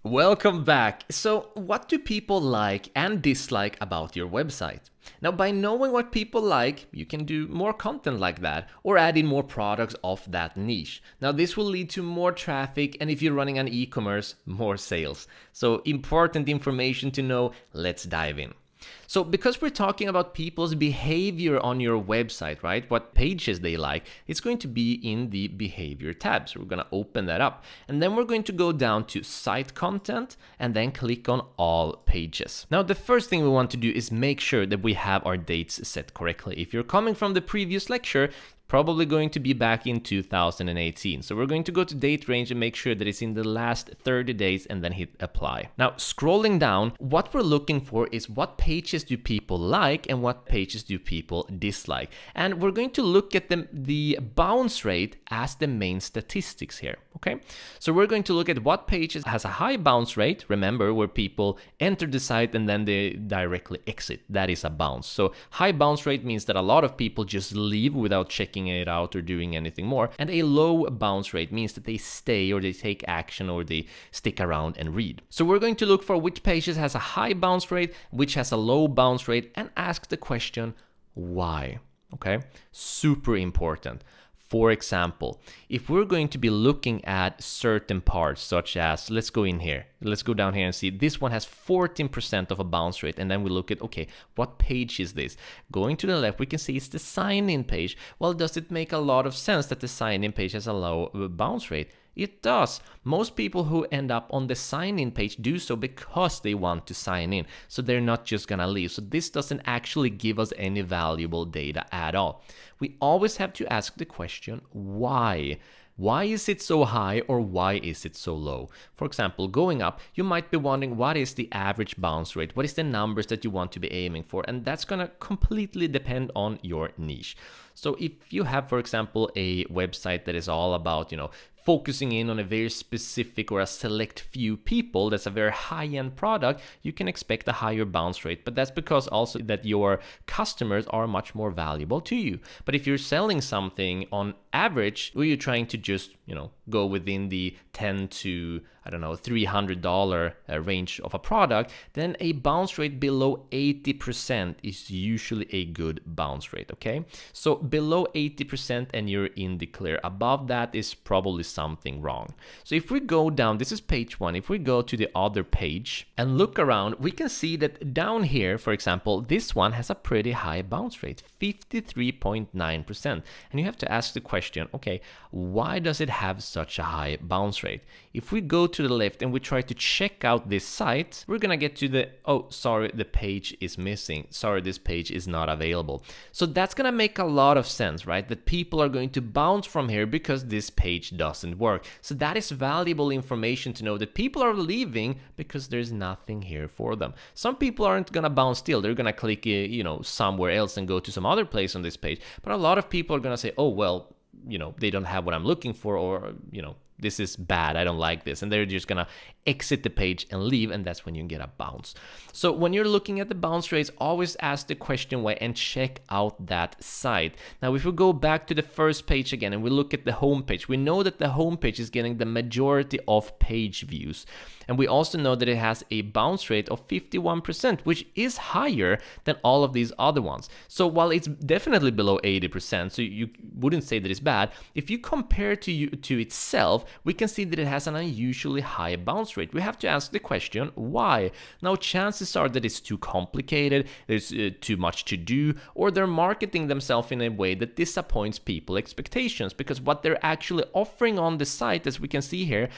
Welcome back. So, what do people like and dislike about your website? Now, by knowing what people like, you can do more content like that or add in more products of that niche. Now, this will lead to more traffic, and if you're running an e-commerce, more sales. So, important information to know. Let's dive in. So because we're talking about people's behavior on your website, right? What pages they like, it's going to be in the behavior tab. So we're going to open that up, and then we're going to go down to site content and then click on all pages. Now, the first thing we want to do is make sure that we have our dates set correctly. If you're coming from the previous lecture, probably going to be back in 2018. So we're going to go to date range and make sure that it's in the last 30 days and then hit apply. Now, scrolling down, what we're looking for is what pages do people like and what pages do people dislike. And we're going to look at the bounce rate as the main statistics here. Okay, so we're going to look at what pages has a high bounce rate. Remember, where people enter the site and then they directly exit. That is a bounce. So high bounce rate means that a lot of people just leave without checking it out or doing anything more. And a low bounce rate means that they stay or they take action or they stick around and read. So we're going to look for which pages has a high bounce rate, which has a low bounce rate, and ask the question, why? Okay, super important. For example, if we're going to be looking at certain parts, such as, let's go in here, let's go down here and see this one has 14% of a bounce rate, and then we look at, okay, what page is this? Going to the left, we can see it's the sign-in page. Well, does it make a lot of sense that the sign-in page has a low bounce rate? It does. Most people who end up on the sign-in page do so because they want to sign in. So they're not just gonna leave. So this doesn't actually give us any valuable data at all. We always have to ask the question, why? Why is it so high or why is it so low? For example, going up, you might be wondering what is the average bounce rate? What is the numbers that you want to be aiming for? And that's gonna completely depend on your niche. So if you have, for example, a website that is all about, focusing in on a very specific or a select few people, that's a very high-end product, you can expect a higher bounce rate. But that's because also that your customers are much more valuable to you. But if you're selling something on average, or you're trying to just, go within the $10 to, $300 range of a product, then a bounce rate below 80% is usually a good bounce rate, okay? So below 80% and you're in the clear. Above that is probably something wrong. So if we go down, this is page 1, if we go to the other page and look around, we can see that down here, for example, this one has a pretty high bounce rate, 53.9%. And you have to ask the question, okay, why does it have such a high bounce rate? If we go to the left and we try to check out this site, we're gonna get to the, oh, sorry, the page is missing. Sorry, this page is not available. So that's gonna make a lot of sense, right? That people are going to bounce from here because this page doesn't work. So that is valuable information to know, that people are leaving because there's nothing here for them. Some people aren't gonna bounce still. They're gonna click, somewhere else and go to some other place on this page. But a lot of people are gonna say, oh, well, they don't have what I'm looking for, or, this is bad, I don't like this, and they're just gonna exit the page and leave, and that's when you get a bounce. So when you're looking at the bounce rates, always ask the question why and check out that site. Now, if we go back to the first page again and we look at the home page, we know that the home page is getting the majority of page views. And we also know that it has a bounce rate of 51%, which is higher than all of these other ones. So while it's definitely below 80%, so you wouldn't say that it's bad, if you compare to itself, we can see that it has an unusually high bounce rate. We have to ask the question, why? Now, chances are that it's too complicated, there's too much to do, or they're marketing themselves in a way that disappoints people's expectations, because what they're actually offering on the site, as we can see here,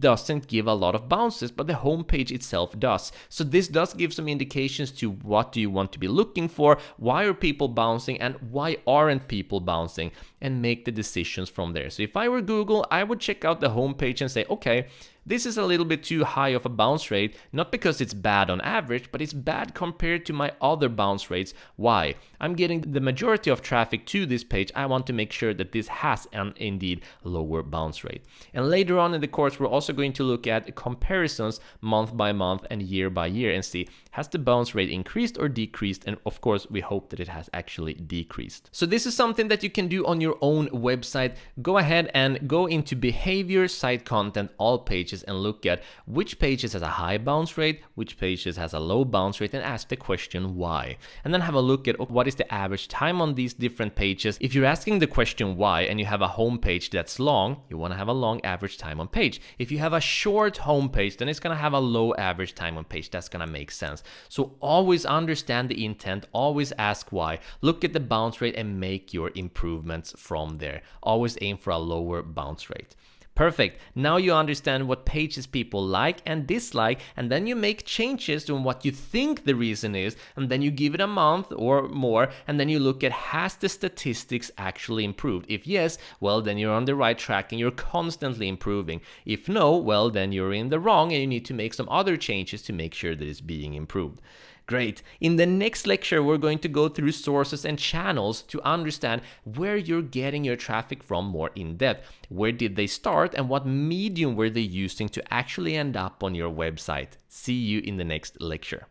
doesn't give a lot of bounces, but the homepage itself does. So this does give some indications to what do you want to be looking for, why are people bouncing, and why aren't people bouncing, and make the decisions from there. So if I were Google, I would check out the homepage and say, okay, this is a little bit too high of a bounce rate, not because it's bad on average, but it's bad compared to my other bounce rates. Why? I'm getting the majority of traffic to this page. I want to make sure that this has an indeed lower bounce rate. And later on in the course, we're also going to look at comparisons month by month and year by year and see, has the bounce rate increased or decreased? And of course, we hope that it has actually decreased. So this is something that you can do on your own website. Go ahead and go into behavior, site content, all pages, pages and look at which pages has a high bounce rate, which pages has a low bounce rate, and ask the question why. And then have a look at what is the average time on these different pages. If you're asking the question why and you have a home page that's long, you want to have a long average time on page. If you have a short home page, then it's going to have a low average time on page. That's going to make sense. So always understand the intent, always ask why, look at the bounce rate and make your improvements from there. Always aim for a lower bounce rate. Perfect. Now you understand what pages people like and dislike, and then you make changes to what you think the reason is, and then you give it a month or more, and then you look at, has the statistics actually improved? If yes, well, then you're on the right track and you're constantly improving. If no, well, then you're in the wrong and you need to make some other changes to make sure that it's being improved. Great. In the next lecture, we're going to go through sources and channels to understand where you're getting your traffic from more in depth. Where did they start and what medium were they using to actually end up on your website? See you in the next lecture.